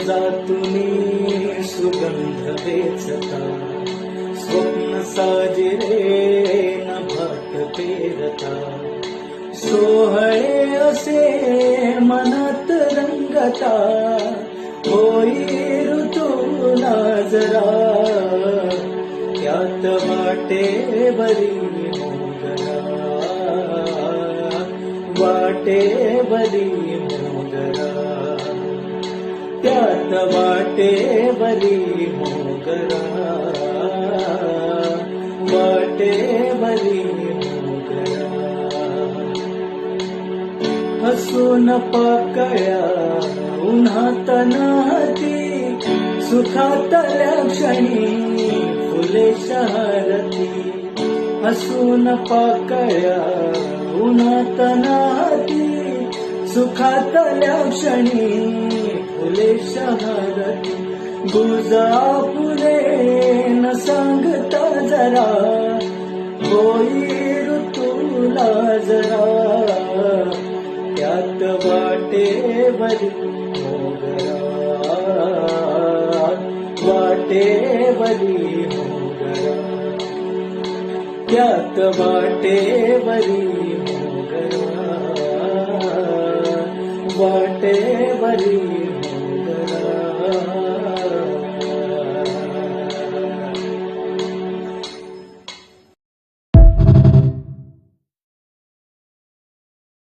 फुलातुनी सुगंध वेचता, स्वप्न साजिरे नभात पेरता, सोहळे असे मनात रंगता, होई ऋतूला जरा त्यात वाटे बरी मोगरा, वाटे बरी मोगरा, त्यात वाटे बरी मोगरा, वाटे बरी मोगरा. हसून पाकळ्या उन्हात नाहती, सुखातल्या क्षणी फुले शहरती. हसून पाकळ्या उन्हात नाहती, सुखातल्या क्षणी फुले शहरती. गुजा फुले न सांगता जरा, होई ऋतूला जरा त्यात वाटे बरी मोगरा, वाटे बरी मोगरा, त्यात वाटे बरी मोगरा, वाटे बरी